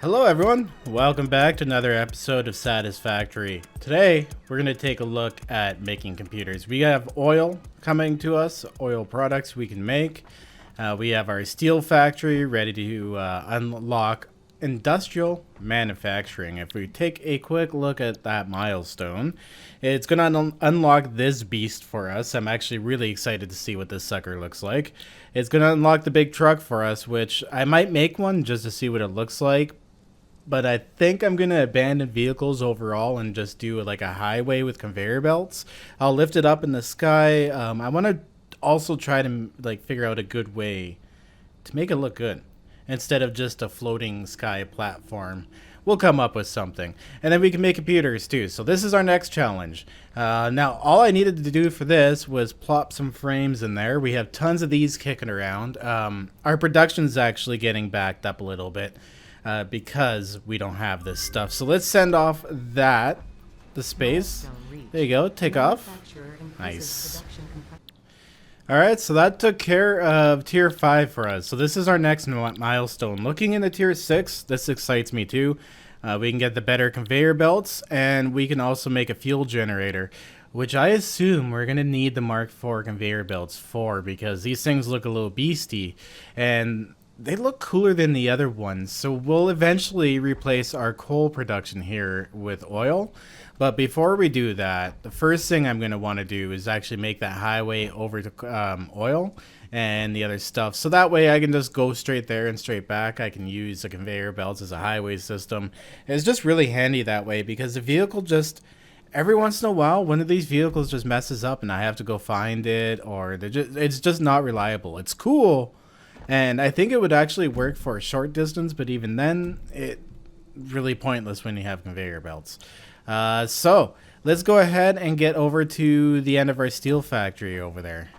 Hello everyone, welcome back to another episode of Satisfactory. Today we're going to take a look at making computers. We have oil coming to us, oil products we can make. We have our steel factory ready to unlock industrial manufacturing. If we take a quick look at that milestone, it's going to unlock this beast for us. I'm actually really excited to see what this sucker looks like. It's going to unlock the big truck for us, which I might make one just to see what it looks like. But I think I'm going to abandon vehicles overall and just do like a highway with conveyor belts. I'll lift it up in the sky. I want to also try to like figure out a good way to make it look good instead of just a floating sky platform. We'll come up with something. And then we can make computers too. So this is our next challenge. Now, all I needed to do for this was plop some frames in there. We have tons of these kicking around. Our production's actually getting backed up a little bit. Because we don't have this stuff. So let's send off the space. There you go, take off. Nice. Alright, so that took care of tier 5 for us. So this is our next milestone. Looking into tier 6, this excites me too. We can get the better conveyor belts, and we can also make a fuel generator, which I assume we're going to need the Mark IV conveyor belts for, because these things look a little beastie. And they look cooler than the other ones, so we'll eventually replace our coal production here with oil. But before we do that, the first thing I'm going to want to do is actually make that highway over to oil and the other stuff. So that way I can just go straight there and straight back. I can use the conveyor belts as a highway system. It's just really handy that way, because the vehicle just, every once in a while, one of these vehicles just messes up and I have to go find it, or it's just not reliable. It's cool. And I think it would actually work for a short distance, but even then, it's really pointless when you have conveyor belts. So let's go ahead and get over to the end of our steel factory over there.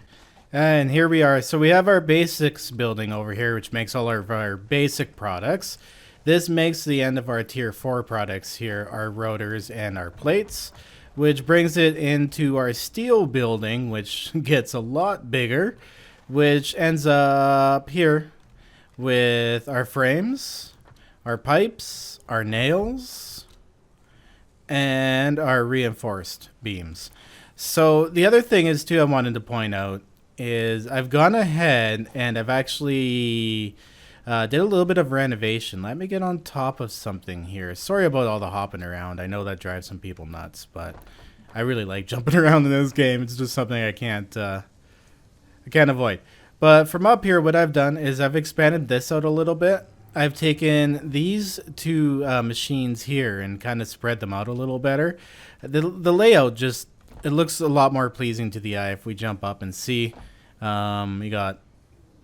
And here we are. So we have our basics building over here, which makes all of our basic products. This makes the end of our tier 4 products here, our rotors and our plates, which brings it into our steel building, which gets a lot bigger, which ends up here with our frames, our pipes, our nails, and our reinforced beams. So the other thing is too, I wanted to point out, is I've gone ahead and I've actually did a little bit of renovation. Let me get on top of something here. Sorry about all the hopping around. I know that drives some people nuts, but I really like jumping around in this game. It's just something I can't avoid. But from up here, what I've done is I've expanded this out a little bit. I've taken these two machines here and kind of spread them out a little better. The layout just, it looks a lot more pleasing to the eye if we jump up and see. You got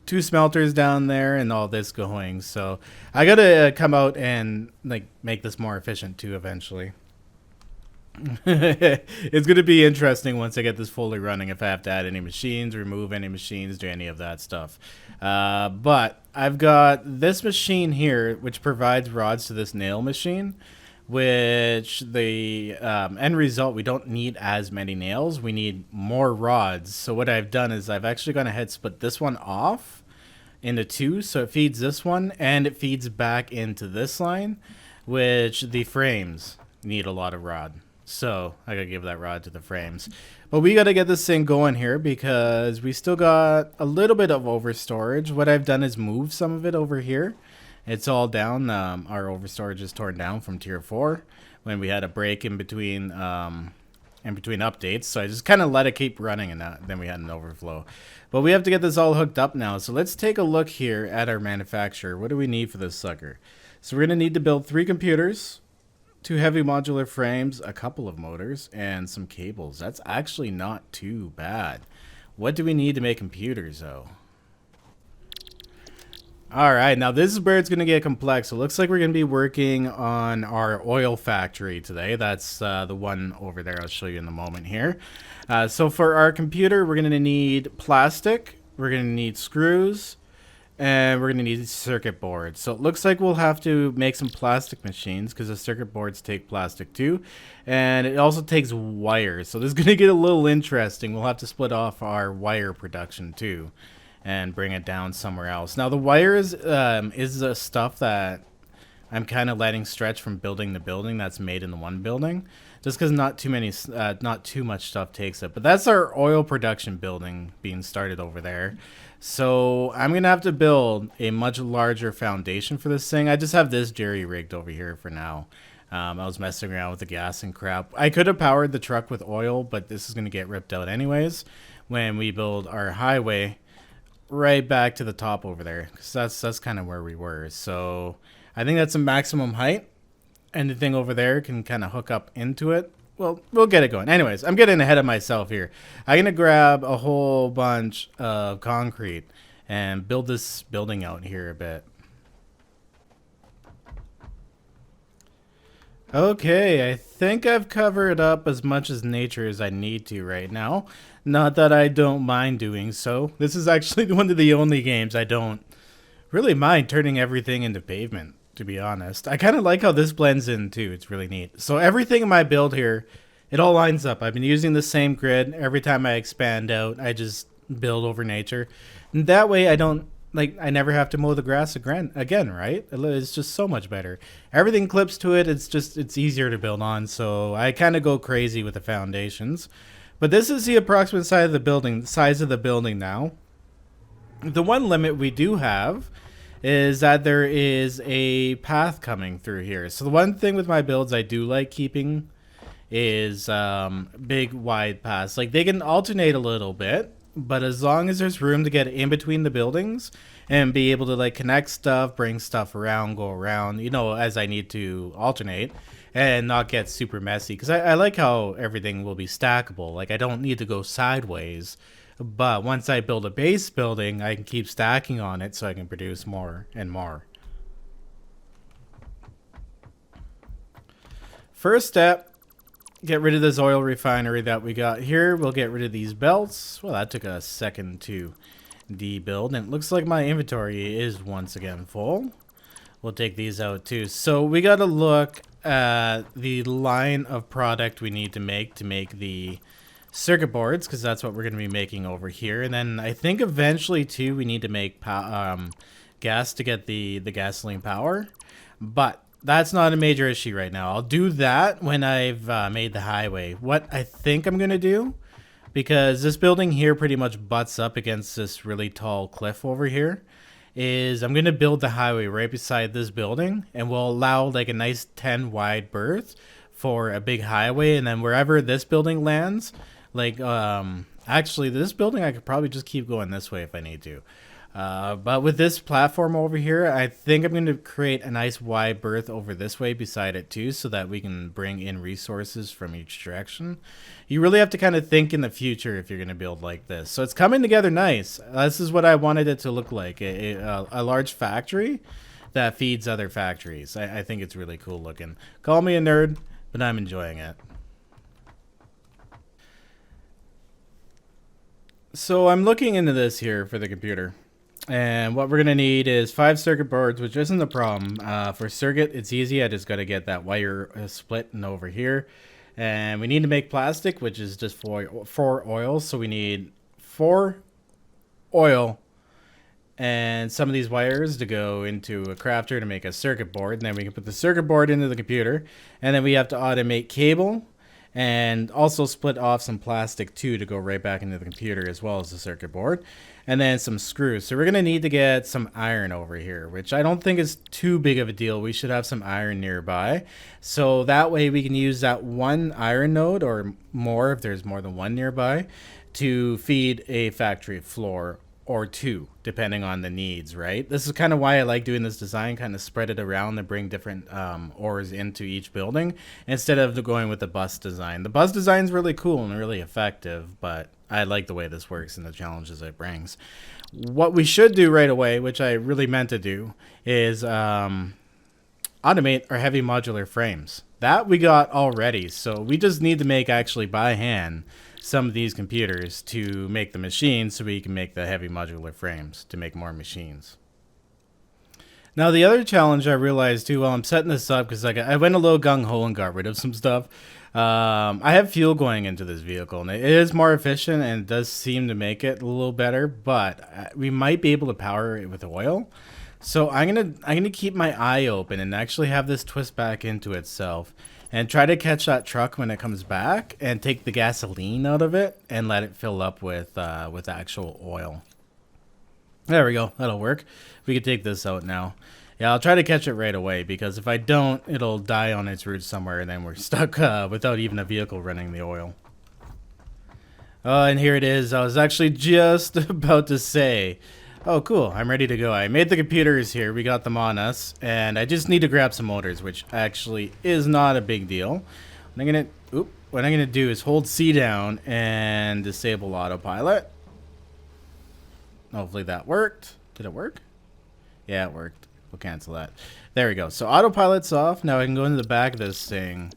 2 smelters down there and all this going. So I gotta come out and like make this more efficient too eventually. It's going to be interesting once I get this fully running, if I have to add any machines, remove any machines, do any of that stuff. But I've got this machine here, which provides rods to this nail machine, which the end result, we don't need as many nails. We need more rods. So what I've done is I've actually gone ahead and split this one off into 2. So it feeds this one and it feeds back into this line, which the frames need a lot of rod. So I gotta give that rod to the frames. But we gotta get this thing going here because we still got a little bit of over storage. What I've done is move some of it over here. It's all down. Our over storage is torn down from tier 4 when we had a break in between updates. So I just kind of let it keep running, and then we had an overflow. But we have to get this all hooked up now. So let's take a look here at our manufacturer. What do we need for this sucker? So we're gonna need to build 3 computers, 2 heavy modular frames, a couple of motors, and some cables. That's actually not too bad. What do we need to make computers, though? Alright, now this is where it's going to get complex. It looks like we're going to be working on our oil factory today. That's the one over there I'll show you in a moment here. So for our computer, we're going to need plastic, we're going to need screws, and we're going to need circuit boards. So it looks like we'll have to make some plastic machines because the circuit boards take plastic too. And it also takes wires. So this is going to get a little interesting. We'll have to split off our wire production too and bring it down somewhere else. Now the wires is the stuff that I'm kind of letting stretch from building the building that's made in the one building, just because not too much stuff takes it. But that's our oil production building being started over there. So I'm gonna have to build a much larger foundation for this thing. I just have this jerry rigged over here for now. I was messing around with the gas and crap. I could have powered the truck with oil, but this is gonna get ripped out anyways when we build our highway right back to the top over there, because that's kind of where we were. So I think that's a maximum height, and the thing over there can kind of hook up into it. Well, we'll get it going. Anyways, I'm getting ahead of myself here. I'm gonna grab a whole bunch of concrete and build this building out here a bit. Okay, I think I've covered up as much as nature as I need to right now. Not that I don't mind doing so. This is actually one of the only games I don't really mind turning everything into pavement, to be honest. I kind of like how this blends in too. It's really neat. So everything in my build here, it all lines up. I've been using the same grid. Every time I expand out, I just build over nature. And that way I don't, I never have to mow the grass again, right? It's just so much better. Everything clips to it. It's easier to build on. So I kind of go crazy with the foundations. But this is the approximate size of the building now. The one limit we do have is that there is a path coming through here. So the one thing with my builds I do like keeping is big wide paths. Like, they can alternate a little bit, but as long as there's room to get in between the buildings and be able to connect stuff, bring stuff around, go around, as I need to alternate and not get super messy. Because I like how everything will be stackable. Like, I don't need to go sideways. But once I build a base building, I can keep stacking on it so I can produce more and more. First step, get rid of this oil refinery that we got here. We'll get rid of these belts. Well, that took a second to debuild. And it looks like my inventory is once again full. We'll take these out too. So we got to look at the line of product we need to make the circuit boards, because that's what we're going to be making over here. And then I think eventually too we need to make gas to get the gasoline power, but that's not a major issue right now. I'll do that when I've made the highway. What I think I'm going to do, because this building here pretty much butts up against this really tall cliff over here, is I'm going to build the highway right beside this building, and we'll allow a nice 10 wide berth for a big highway. And then wherever this building lands, actually this building I could probably just keep going this way if I need to. But with this platform over here, I think I'm going to create a nice wide berth over this way beside it too, so that we can bring in resources from each direction. You really have to kind of think in the future if you're going to build like this. So it's coming together nice. This is what I wanted it to look like, a large factory that feeds other factories. I think it's really cool looking. Call me a nerd, but I'm enjoying it. So I'm looking into this here for the computer. And what we're going to need is 5 circuit boards, which isn't a problem. For circuit, it's easy. I just got to get that wire split and over here. And we need to make plastic, which is just 4 oil. So we need 4 oil and some of these wires to go into a crafter to make a circuit board. And then we can put the circuit board into the computer. And then we have to automate cable and also split off some plastic too to go right back into the computer, as well as the circuit board. And then some screws. So we're going to need to get some iron over here, which I don't think is too big of a deal. We should have some iron nearby. So that way we can use that one iron node or more, if there's more than one nearby, to feed a factory floor or 2, depending on the needs, right? This is kind of why I like doing this design, kind of spread it around and bring different ores into each building instead of going with the bus design. The bus design is really cool and really effective, but I like the way this works and the challenges it brings. What we should do right away, which I really meant to do, is automate our heavy modular frames. That we got already, so we just need to make actually by hand some of these computers to make the machines so we can make the heavy modular frames to make more machines. Now the other challenge I realized too while I'm setting this up, because I went a little gung-ho and got rid of some stuff. I have fuel going into this vehicle, and it is more efficient and it does seem to make it a little better, but we might be able to power it with oil. So I'm gonna keep my eye open and actually have this twist back into itself and try to catch that truck when it comes back and take the gasoline out of it and let it fill up with actual oil. There we go. That'll work. We can take this out now. Yeah, I'll try to catch it right away because if I don't, it'll die on its route somewhere and then we're stuck without even a vehicle running the oil. And here it is. I was actually just about to say, oh, cool. I'm ready to go. I made the computers here. We got them on us. And I just need to grab some motors, which actually is not a big deal. What I'm gonna do is hold C down and disable autopilot. Hopefully that worked. Did it work? Yeah, it worked. We'll cancel that. There we go. So autopilot's off. Now I can go into the back of this thing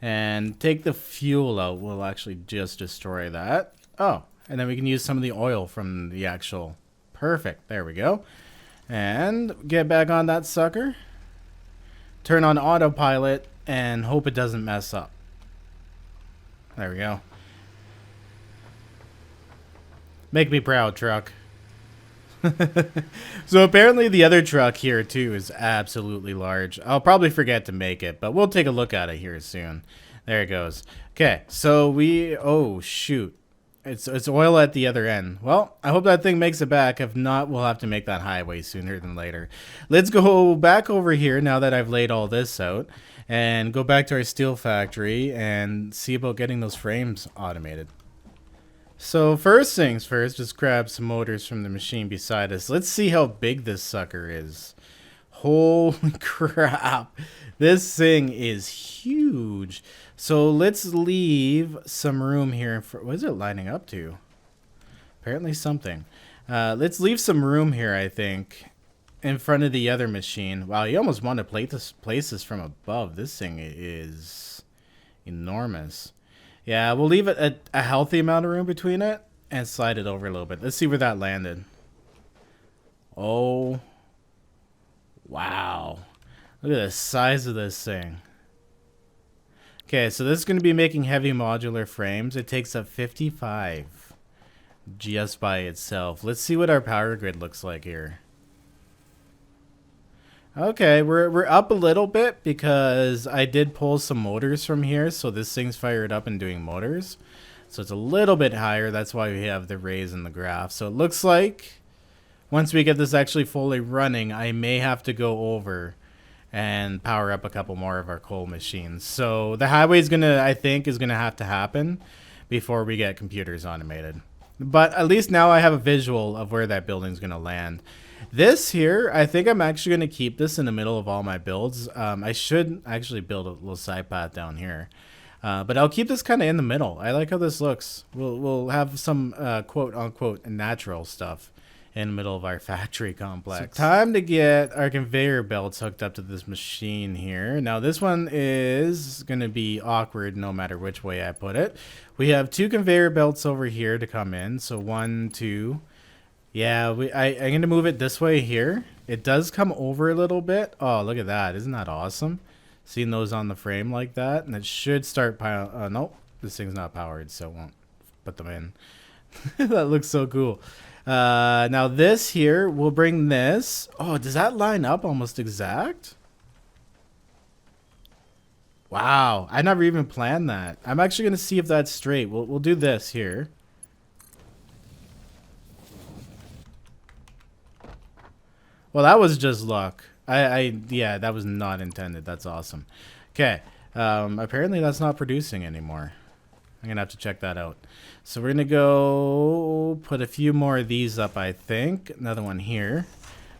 and take the fuel out. We'll actually just destroy that. Oh, and then we can use some of the oil from the actual... Perfect. There we go. And get back on that sucker. Turn on autopilot and hope it doesn't mess up. There we go. Make me proud, truck. So apparently the other truck here too is absolutely large. I'll probably forget to make it, but we'll take a look at it here soon. There it goes. Okay, so oh shoot. It's oil at the other end. Well, I hope that thing makes it back. If not, we'll have to make that highway sooner than later. Let's go back over here now that I've laid all this out and go back to our steel factory and see about getting those frames automated. So first things first, just grab some motors from the machine beside us. Let's see how big this sucker is. Holy crap. This thing is huge. So let's leave some room here. What is it lining up to? Apparently something. Let's leave some room here, I think, in front of the other machine. Wow, you almost want to place this from above. This thing is enormous. Yeah, we'll leave it a healthy amount of room between it and slide it over a little bit. Let's see where that landed. Oh, wow. Look at the size of this thing. Okay, so this is going to be making heavy modular frames. It takes up 55 just by itself. Let's see what our power grid looks like here. Okay, we're up a little bit because I did pull some motors from here, so this thing's fired up and doing motors. So it's a little bit higher. That's why we have the raise in the graph. So it looks like once we get this actually fully running, I may have to go over and power up a couple more of our coal machines. So the highway is I think is gonna have to happen before we get computers automated. But at least now I have a visual of where that building's gonna land. This here, I think I'm actually going to keep this in the middle of all my builds. I should actually build a little side path down here. But I'll keep this kind of in the middle. I like how this looks. We'll have some quote-unquote natural stuff in the middle of our factory complex. So time to get our conveyor belts hooked up to this machine here. Now this one is going to be awkward no matter which way I put it. We have 2 conveyor belts over here to come in. So 1, 2... Yeah, I'm going to move it this way here. It does come over a little bit. Oh, look at that. Isn't that awesome? Seeing those on the frame like that. And it should start nope, this thing's not powered, so it won't put them in. That looks so cool. Now this here, we'll bring this. Oh, does that line up almost exact? Wow, I never even planned that. I'm actually going to see if that's straight. We'll do this here. Well, that was just luck. Yeah, that was not intended. That's awesome. Okay. Apparently that's not producing anymore. I'm going to have to check that out. So we're going to go put a few more of these up, I think. Another one here.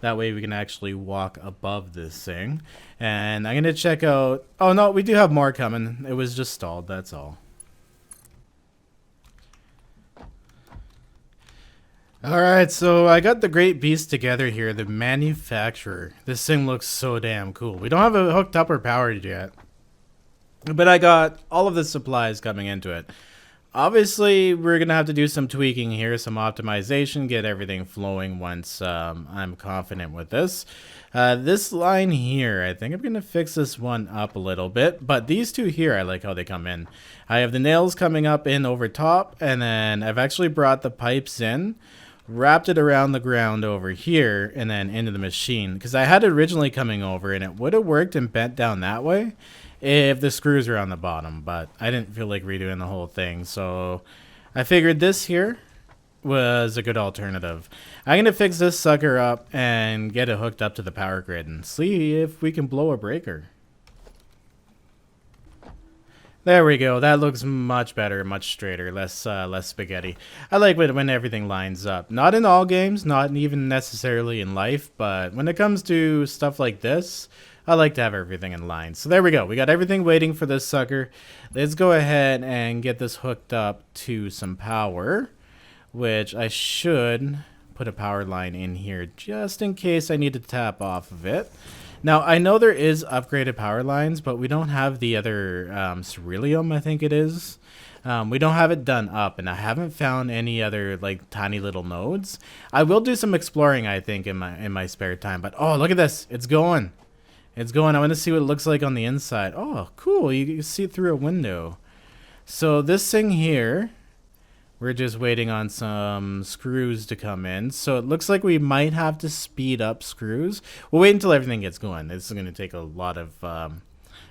That way we can actually walk above this thing. And I'm going to check out... Oh, no, we do have more coming. It was just stalled, that's all. Alright, so I got the great beast together here, the manufacturer. This thing looks so damn cool. We don't have it hooked up or powered yet. But I got all of the supplies coming into it. Obviously, we're going to have to do some tweaking here, some optimization, get everything flowing once I'm confident with this. This line here, I think I'm going to fix this one up a little bit. But these two here, I like how they come in. I have the nails coming up in over top, and then I've actually brought the pipes in wrapped it around the ground over here, and then into the machine. Because I had it originally coming over, and it would have worked and bent down that way if the screws were on the bottom. But I didn't feel like redoing the whole thing, so I figured this here was a good alternative. I'm going to fix this sucker up and get it hooked up to the power grid and see if we can blow a breaker. There we go. That looks much better, much straighter, less spaghetti. I like when everything lines up. Not in all games, not even necessarily in life, but when it comes to stuff like this, I like to have everything in line. So there we go. We got everything waiting for this sucker. Let's go ahead and get this hooked up to some power, which I should put a power line in here just in case I need to tap off of it. Now, I know there is upgraded power lines, but we don't have the other ceruleum, I think it is. We don't have it done up, and I haven't found any other like tiny little nodes. I will do some exploring, I think, in my spare time. But oh, look at this! It's going. It's going. I want to see what it looks like on the inside. Oh, cool! You can see it through a window. So this thing here, we're just waiting on some screws to come in. So it looks like we might have to speed up screws. We'll wait until everything gets going. This is going to take a lot of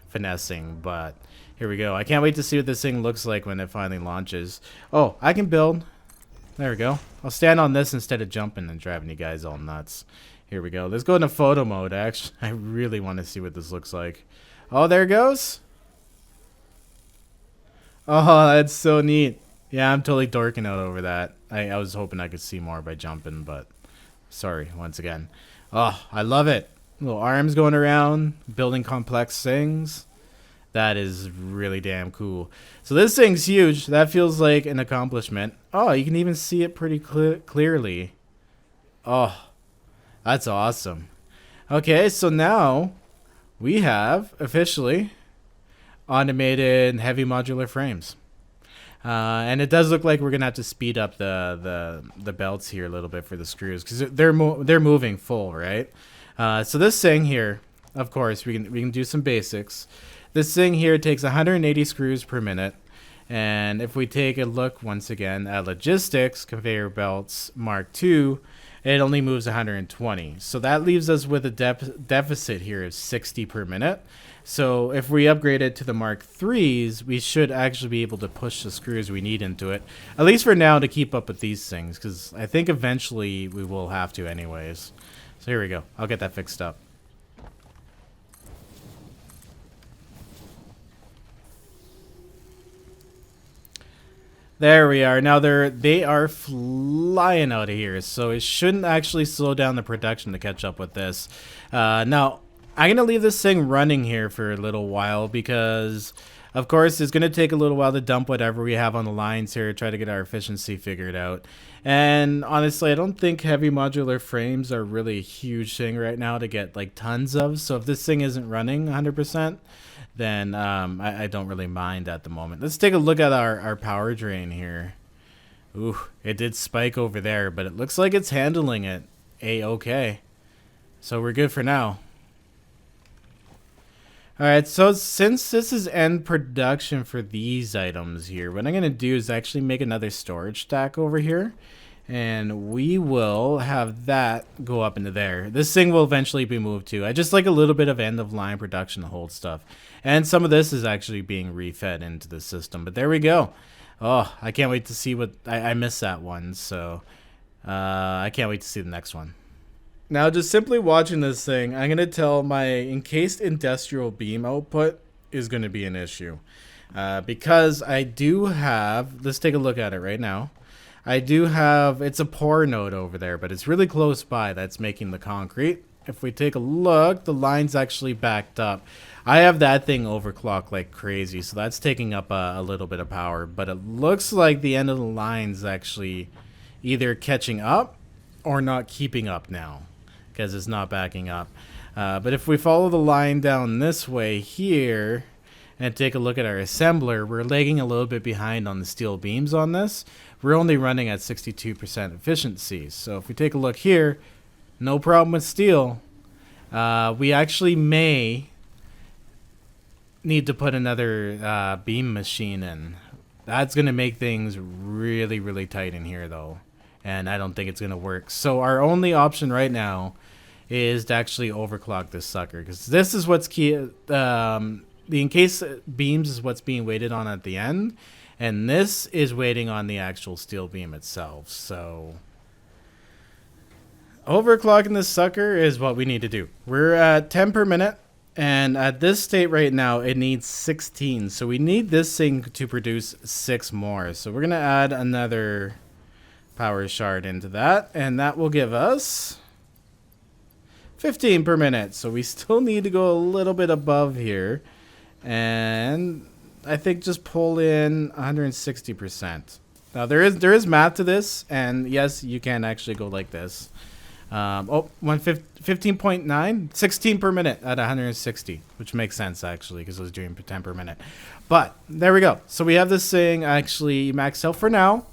finessing, but here we go. I can't wait to see what this thing looks like when it finally launches. Oh, I can build. There we go. I'll stand on this instead of jumping and driving you guys all nuts. Here we go. Let's go into photo mode, actually. I really want to see what this looks like. Oh, there it goes. Oh, that's so neat. Yeah, I'm totally dorking out over that. I was hoping I could see more by jumping, but sorry, once again. Oh, I love it. Little arms going around, building complex things. That is really damn cool. So this thing's huge. That feels like an accomplishment. Oh, you can even see it pretty clearly. Oh, that's awesome. Okay, so now we have officially automated heavy modular frames. And it does look like we're gonna have to speed up the belts here a little bit for the screws because they're moving full, right? So this thing here, of course, we can do some basics. This thing here takes 180 screws per minute, and if we take a look once again at logistics conveyor belts Mark II, it only moves 120. So that leaves us with a deficit here of 60 per minute. So if we upgrade it to the Mark IIIs, we should actually be able to push the screws we need into it. At least for now to keep up with these things, because I think eventually we will have to anyways. So here we go. I'll get that fixed up. There we are. Now they are flying out of here, so it shouldn't actually slow down the production to catch up with this. Now, I'm going to leave this thing running here for a little while because, of course, it's going to take a little while to dump whatever we have on the lines here, try to get our efficiency figured out. And honestly, I don't think heavy modular frames are really a huge thing right now to get like tons of. So if this thing isn't running 100%, then I don't really mind at the moment. Let's take a look at our power drain here. Ooh, it did spike over there, but it looks like it's handling it a-okay. So we're good for now. Alright, so since this is end production for these items here, what I'm going to do is actually make another storage stack over here. And we will have that go up into there. This thing will eventually be moved to. I just like a little bit of end-of-line production to hold stuff. And some of this is actually being refed into the system. But there we go. Oh, I can't wait to see what... I missed that one, so... I can't wait to see the next one. Now, just simply watching this thing, I'm going to tell my encased industrial beam output is going to be an issue. Because I do have... Let's take a look at it right now. I do have... It's a pour node over there, but it's really close by that's making the concrete. If we take a look, the line's actually backed up. I have that thing overclocked like crazy, so that's taking up a little bit of power. But it looks like the end of the line's actually either catching up or not keeping up now, because it's not backing up. But if we follow the line down this way here and take a look at our assembler, we're lagging a little bit behind on the steel beams on this. We're only running at 62% efficiency. So if we take a look here, no problem with steel. We actually may need to put another beam machine in. That's going to make things really, really tight in here, though. and I don't think it's gonna work. So our only option right now is to actually overclock this sucker, because this is what's key. The encased beams is what's being waited on at the end, and this is waiting on the actual steel beam itself. So overclocking this sucker is what we need to do. We're at 10 per minute, and at this state right now it needs 16, so we need this thing to produce 6 more. So we're gonna add another power shard into that, and that will give us 15 per minute. So we still need to go a little bit above here, and I think just pull in 160%. Now there is math to this, and yes, you can actually go like this. 15.9, 16 per minute at 160, which makes sense actually, because I was doing 10 per minute. But there we go. So we have this thing actually maxed out for now.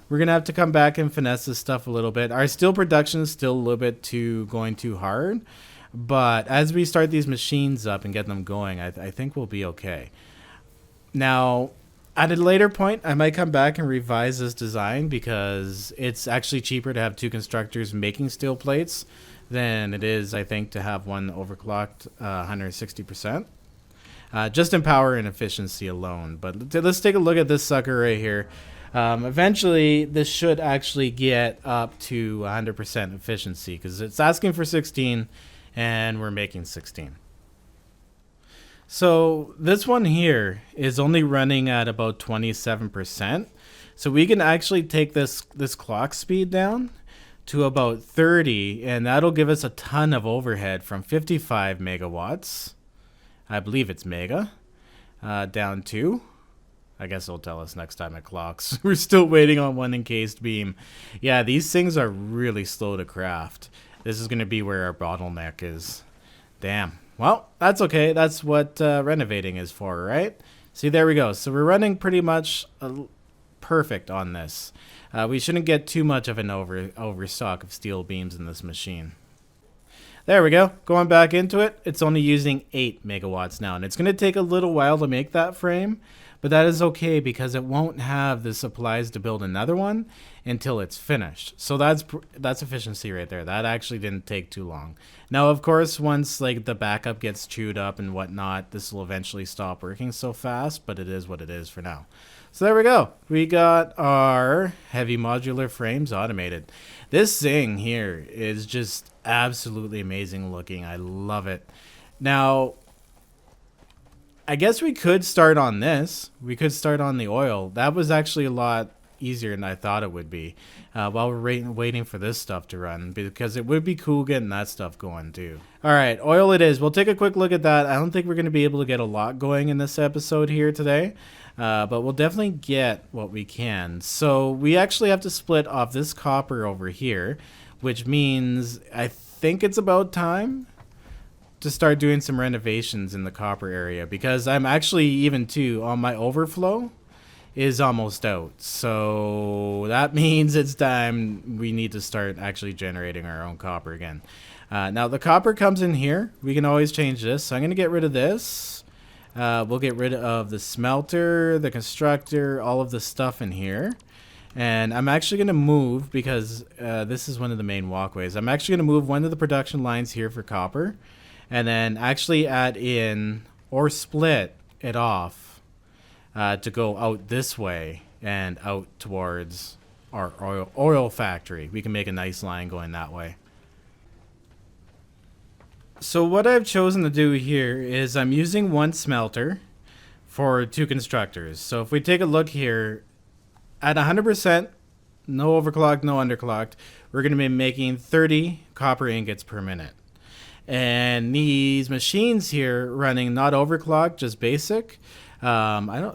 We're gonna have to come back and finesse this stuff a little bit. Our steel production is still a little bit going too hard, but as we start these machines up and get them going, I think we'll be okay. Now, at a later point, I might come back and revise this design, because it's actually cheaper to have 2 constructors making steel plates than it is, I think, to have one overclocked 160%. Just in power and efficiency alone. But let's take a look at this sucker right here. Eventually, this should actually get up to 100% efficiency, because it's asking for 16, and we're making 16. So this one here is only running at about 27%. So we can actually take this clock speed down to about 30, and that'll give us a ton of overhead from 55 megawatts. I believe it's mega, down to, I guess it'll tell us next time it clocks. We're still waiting on one encased beam. Yeah, these things are really slow to craft. This is going to be where our bottleneck is. Damn. Well, that's okay. That's what renovating is for, right? See, there we go. So we're running pretty much perfect on this. We shouldn't get too much of an overstock of steel beams in this machine. There we go. Going back into it, it's only using 8 megawatts now, and it's going to take a little while to make that frame, but that is okay, because it won't have the supplies to build another one until it's finished. So that's efficiency right there. That actually didn't take too long. Now, of course, once like the backup gets chewed up and whatnot, this will eventually stop working so fast, but it is what it is for now. So there we go. We got our heavy modular frames automated. This thing here is just absolutely amazing looking. I love it. Now, I guess we could start on this. We could start on the oil. That was actually a lot easier than I thought it would be, while we're waiting for this stuff to run, because it would be cool getting that stuff going too. All right, oil it is. We'll take a quick look at that. I don't think we're going to be able to get a lot going in this episode here today, but we'll definitely get what we can. So we actually have to split off this copper over here, which means I think it's about time to start doing some renovations in the copper area, because I'm actually even too on my overflow is almost out. So that means it's time we need to start actually generating our own copper again. Now the copper comes in here. We can always change this. So I'm going to get rid of this. We'll get rid of the smelter, the constructor, all of the stuff in here. And I'm actually going to move, because this is one of the main walkways. I'm actually going to move one of the production lines here for copper, and then actually add in or split it off to go out this way and out towards our oil factory. We can make a nice line going that way. So what I've chosen to do here is I'm using one smelter for 2 constructors. So if we take a look here, at 100%, no overclocked, no underclocked, we're going to be making 30 copper ingots per minute. And these machines here running not overclocked, just basic. I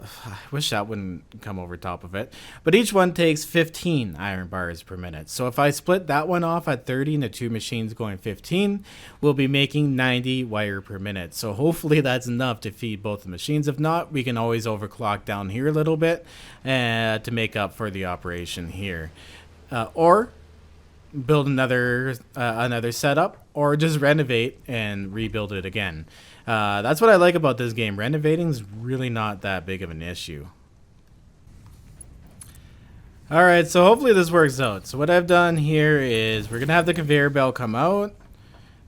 wish that wouldn't come over top of it, but each one takes 15 iron bars per minute. So if I split that one off at 30 and the 2 machines going 15, we'll be making 90 wire per minute. So hopefully that's enough to feed both the machines. If not, we can always overclock down here a little bit to make up for the operation here, or build another setup, or just renovate and rebuild it again. That's what I like about this game. Renovating is really not that big of an issue. All right, so hopefully this works out. So what I've done here is we're gonna have the conveyor belt come out,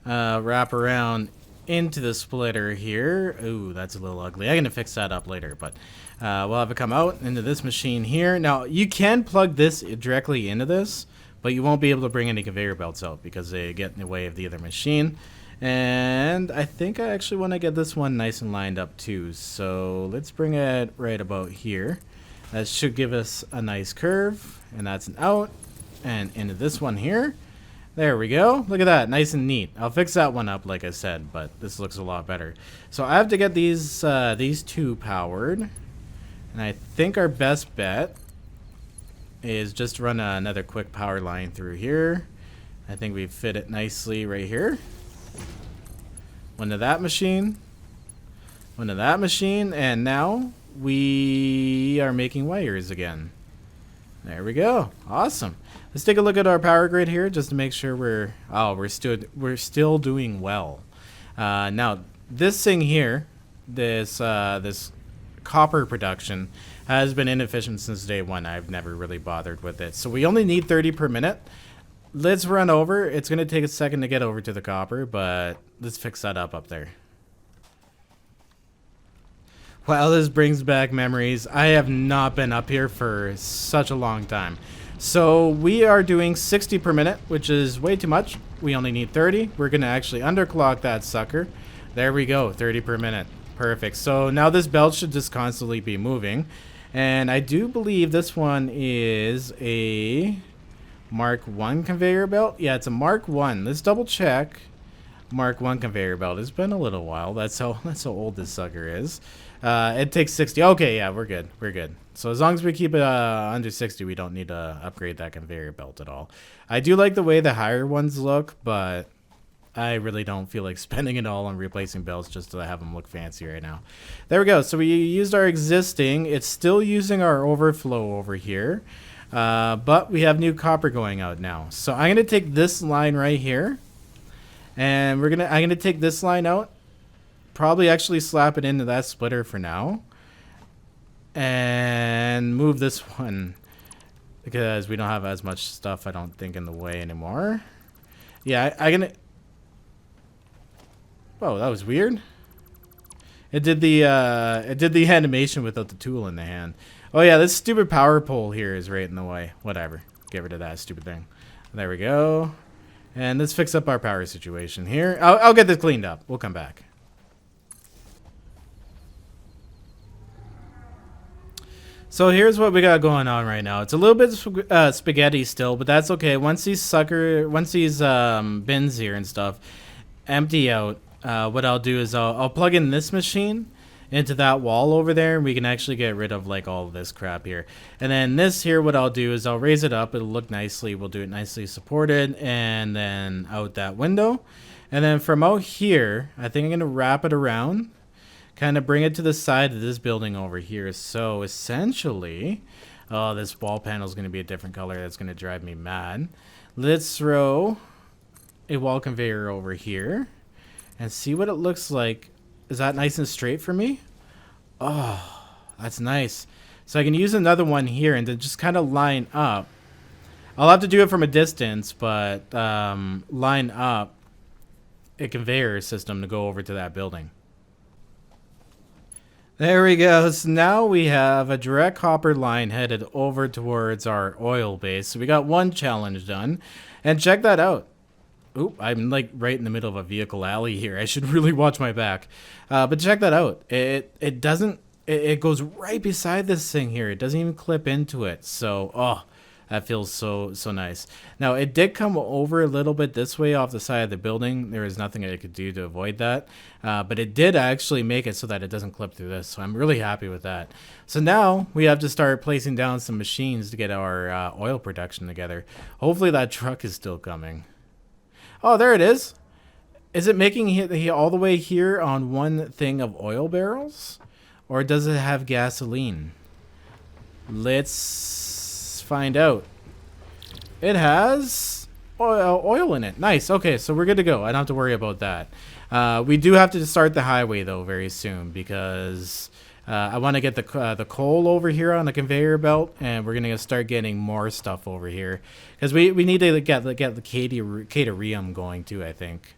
wrap around into the splitter here. Ooh, that's a little ugly. I'm gonna fix that up later, but we'll have it come out into this machine here. Now you can plug this directly into this, but you won't be able to bring any conveyor belts out because they get in the way of the other machine. And I think I actually want to get this one nice and lined up too. So let's bring it right about here. That should give us a nice curve, and that's an out and into this one here. There we go. Look at that, nice and neat. I'll fix that one up like I said, but this looks a lot better. So I have to get these two powered, and I think our best bet is just run another quick power line through here. I think we fit it nicely right here. One to that machine, one to that machine, and now we are making wires again. There we go. Awesome. Let's take a look at our power grid here just to make sure we're still doing well. Now this thing here, this copper production has been inefficient since day one. I've never really bothered with it. So we only need 30 per minute. Let's run over. It's going to take a second to get over to the copper, but let's fix that up there. Wow, this brings back memories. I have not been up here for such a long time. So we are doing 60 per minute, which is way too much. We only need 30. We're going to actually underclock that sucker. There we go, 30 per minute. Perfect. So now this belt should just constantly be moving. And I do believe this one is a Mark 1 conveyor belt. Yeah, it's a Mark 1. Let's double check. Mark 1 conveyor belt. It's been a little while. That's how old this sucker is. It takes 60. Okay, yeah, we're good. We're good. So as long as we keep it under 60, we don't need to upgrade that conveyor belt at all. I do like the way the higher ones look, but I really don't feel like spending it all on replacing belts just to have them look fancy right now. There we go. So we used our existing. It's still using our overflow over here. But we have new copper going out now. So I'm gonna take this line right here, and I'm gonna take this line out, probably actually slap it into that splitter for now, and move this one because we don't have as much stuff, I don't think, in the way anymore. Yeah, I'm gonna. Whoa, that was weird. It did the animation without the tool in the hand. Oh yeah, this stupid power pole here is right in the way. Whatever. Get rid of that stupid thing. There we go. And let's fix up our power situation here. I'll get this cleaned up. We'll come back. So here's what we got going on right now. It's a little bit spaghetti still, but that's okay. Once these bins here and stuff empty out, what I'll do is I'll plug in this machine into that wall over there, and we can actually get rid of like all of this crap here. And then this here, what I'll do is I'll raise it up. It'll look nicely. We'll do it nicely supported, and then out that window. And then from out here, I think I'm gonna wrap it around, kind of bring it to the side of this building over here. So essentially, oh, this wall panel is gonna be a different color. That's gonna drive me mad. Let's throw a wall conveyor over here and see what it looks like. Is that nice and straight for me? Oh, that's nice. So I can use another one here and then just kind of line up. I'll have to do it from a distance, but line up a conveyor system to go over to that building. There we go. So now we have a direct copper line headed over towards our oil base. So we got one challenge done. And check that out. Oop, I'm like right in the middle of a vehicle alley here. I should really watch my back. But check that out. It goes right beside this thing here. It doesn't even clip into it. So, oh, that feels so nice. Now, it did come over a little bit this way off the side of the building. There was nothing I could do to avoid that. But it did actually make it so that it doesn't clip through this. So I'm really happy with that. So now we have to start placing down some machines to get our oil production together. Hopefully that truck is still coming. Oh, there it is. Is it making it all the way here on one thing of oil barrels? Or does it have gasoline? Let's find out. It has oil in it. Nice. Okay, so we're good to go. I don't have to worry about that. We do have to start the highway, though, very soon because I want to get the coal over here on the conveyor belt, and we're gonna start getting more stuff over here because we need to get the catarium going too, I think,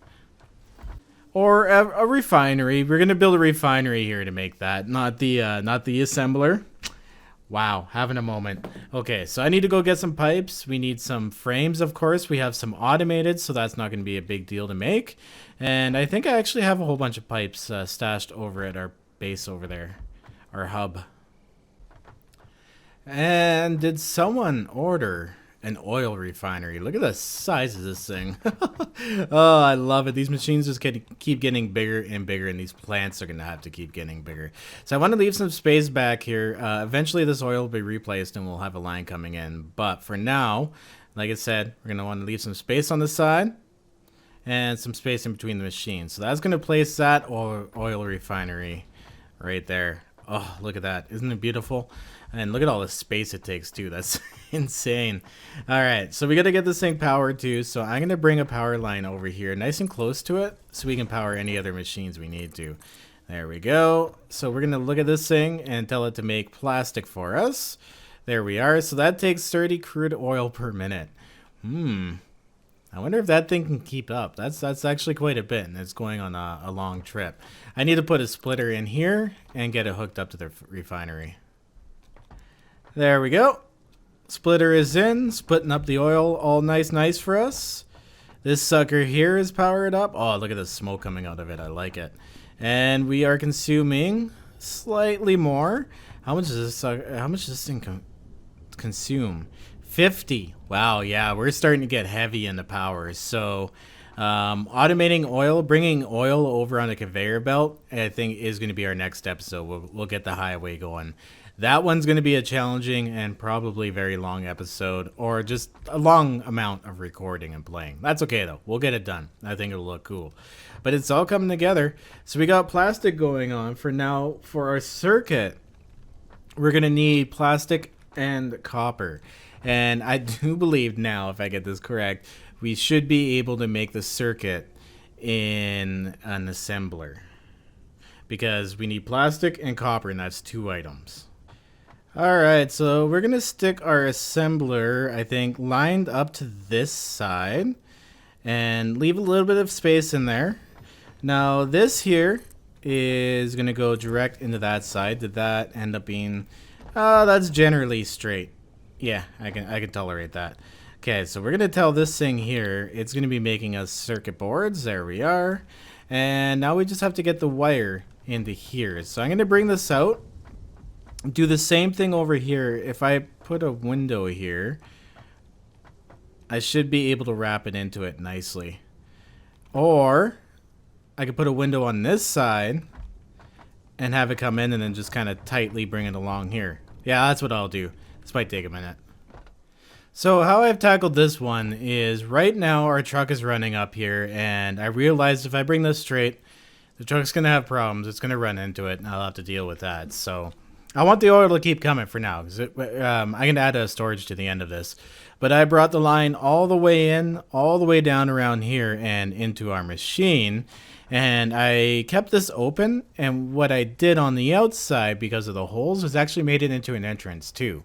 or a refinery. We're gonna build a refinery here to make that, not the assembler. Wow, having a moment. Okay, so I need to go get some pipes. We need some frames, of course. We have some automated, so that's not going to be a big deal to make. And I think I actually have a whole bunch of pipes stashed over at our base over there, our hub. And did someone order an oil refinery? Look at the size of this thing. Oh, I love it. These machines just keep getting bigger and bigger, and these plants are going to have to keep getting bigger. So I want to leave some space back here. Eventually this oil will be replaced and we'll have a line coming in. But for now, like I said, we're going to want to leave some space on the side and some space in between the machines. So that's going to place that oil refinery right there. Oh, look at that. Isn't it beautiful? And look at all the space it takes too. That's insane. All right, so we got to get this thing powered too. So I'm going to bring a power line over here nice and close to it so we can power any other machines we need to. There we go. So we're going to look at this thing and tell it to make plastic for us. There we are. So that takes 30 crude oil per minute. I wonder if that thing can keep up. That's actually quite a bit, and it's going on a long trip. I need to put a splitter in here and get it hooked up to the refinery. There we go. Splitter is in, splitting up the oil all nice for us. This sucker here is powered up. Oh, look at the smoke coming out of it. I like it. And we are consuming slightly more. How much does this thing consume? 50. Wow, yeah, we're starting to get heavy in the power. So automating oil, bringing oil over on a conveyor belt, I think is going to be our next episode. We'll get the highway going. That one's going to be a challenging and probably very long episode, or just a long amount of recording and playing. That's okay though. We'll get it done. I think it'll look cool. But it's all coming together. So we got plastic going on for now. For our circuit, we're going to need plastic and copper. And I do believe now, if I get this correct, we should be able to make the circuit in an assembler, because we need plastic and copper, and that's 2 items. Alright, so we're going to stick our assembler, I think, lined up to this side and leave a little bit of space in there. Now this here is going to go direct into that side. Did that end up being... that's generally straight. Yeah, I can tolerate that. Okay, so we're going to tell this thing here, it's going to be making us circuit boards. There we are. And now we just have to get the wire into here. So I'm going to bring this out. Do the same thing over here. If I put a window here, I should be able to wrap it into it nicely. Or I could put a window on this side and have it come in and then just kind of tightly bring it along here. Yeah, that's what I'll do. This might take a minute. So how I've tackled this one is right now our truck is running up here, and I realized if I bring this straight, the truck's going to have problems. It's going to run into it, and I'll have to deal with that. So I want the oil to keep coming for now, because I can add a storage to the end of this. But I brought the line all the way in, all the way down around here and into our machine. And I kept this open, and what I did on the outside, because of the holes, was actually made it into an entrance too.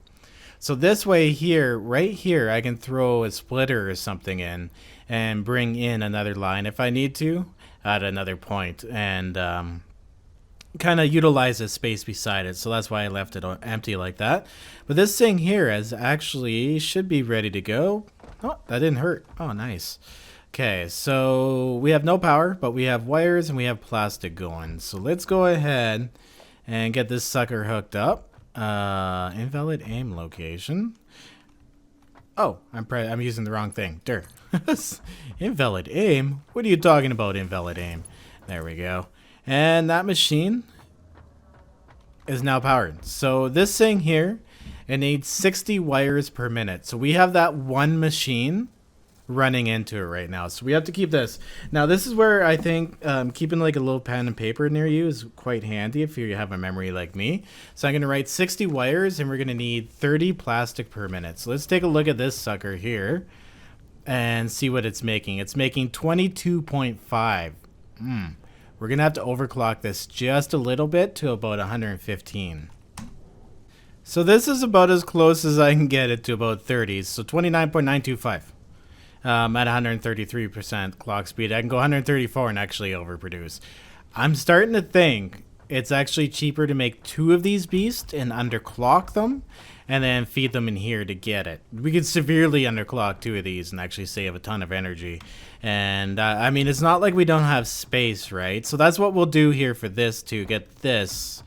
So this way here, right here, I can throw a splitter or something in and bring in another line if I need to at another point, and kind of utilize the space beside it. So that's why I left it empty like that. But this thing here is actually should be ready to go. Oh, that didn't hurt. Oh, nice. Okay, so we have no power, but we have wires and we have plastic going. So let's go ahead and get this sucker hooked up. Invalid aim location. Oh, I'm using the wrong thing. Durr. Invalid aim? What are you talking about, invalid aim? There we go. And that machine is now powered. So this thing here, it needs 60 wires per minute. So we have that one machine running into it right now. So we have to keep this. Now this is where I think keeping like a little pen and paper near you is quite handy if you have a memory like me. So I'm going to write 60 wires, and we're going to need 30 plastic per minute. So let's take a look at this sucker here and see what it's making. It's making 22.5. We're going to have to overclock this just a little bit to about 115. So this is about as close as I can get it to about 30. So 29.925 at 133% clock speed. I can go 134 and actually overproduce. I'm starting to think it's actually cheaper to make 2 of these beasts and underclock them and then feed them in here to get it. We could severely underclock 2 of these and actually save a ton of energy. And I mean, it's not like we don't have space, right? So that's what we'll do here for this to get this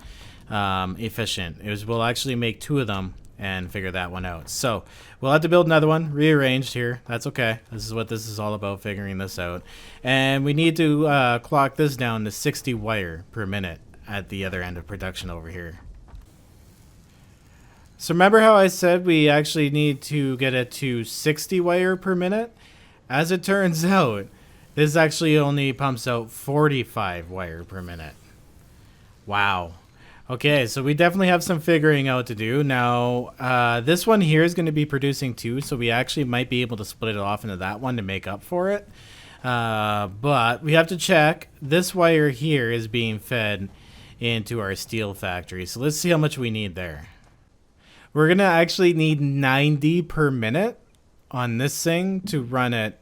efficient. Is we'll actually make 2 of them and figure that one out. So we'll have to build another one, rearranged here. That's okay. This is what this is all about, figuring this out. And we need to clock this down to 60 wire per minute at the other end of production over here. So remember how I said we actually need to get it to 60 wire per minute? As it turns out, this actually only pumps out 45 wire per minute. Wow. Okay, so we definitely have some figuring out to do. Now, this one here is going to be producing 2, so we actually might be able to split it off into that one to make up for it. But we have to check. This wire here is being fed into our steel factory. So let's see how much we need there. We're going to actually need 90 per minute on this thing to run it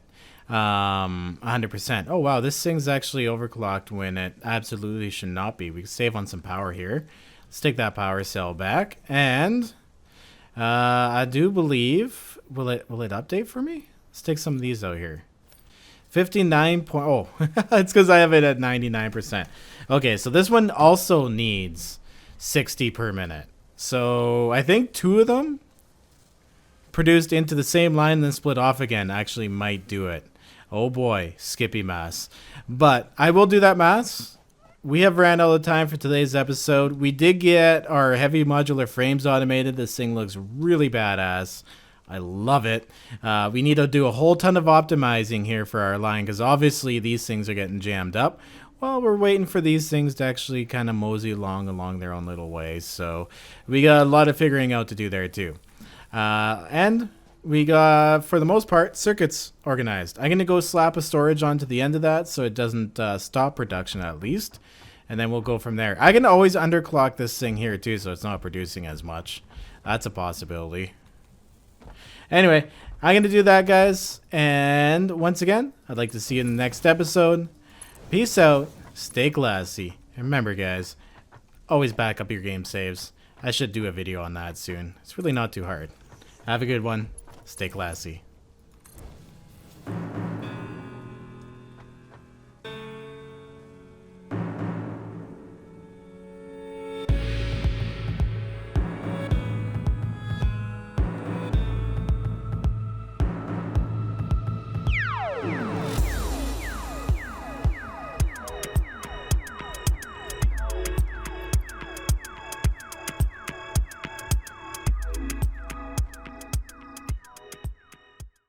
100%. Oh wow, this thing's actually overclocked when it absolutely should not be. We can save on some power here. Let's take that power cell back, and I do believe will it update for me? Let's take some of these out here. 59 point. Oh, it's because I have it at 99%. Okay, so this one also needs 60 per minute. So I think 2 of them produced into the same line and then split off again actually might do it. Oh boy, Skippy mass. But I will do that mass. We have ran out of time for today's episode. We did get our heavy modular frames automated. This thing looks really badass. I love it. We need to do a whole ton of optimizing here for our line because obviously these things are getting jammed up. Well, we're waiting for these things to actually kind of mosey along their own little ways. So we got a lot of figuring out to do there too. And we got, for the most part, circuits organized. I'm going to go slap a storage onto the end of that so it doesn't stop production at least. And then we'll go from there. I can always underclock this thing here too so it's not producing as much. That's a possibility. Anyway, I'm going to do that, guys. And once again, I'd like to see you in the next episode. Peace out. Stay classy. And remember, guys, always back up your game saves. I should do a video on that soon. It's really not too hard. Have a good one. Stay classy.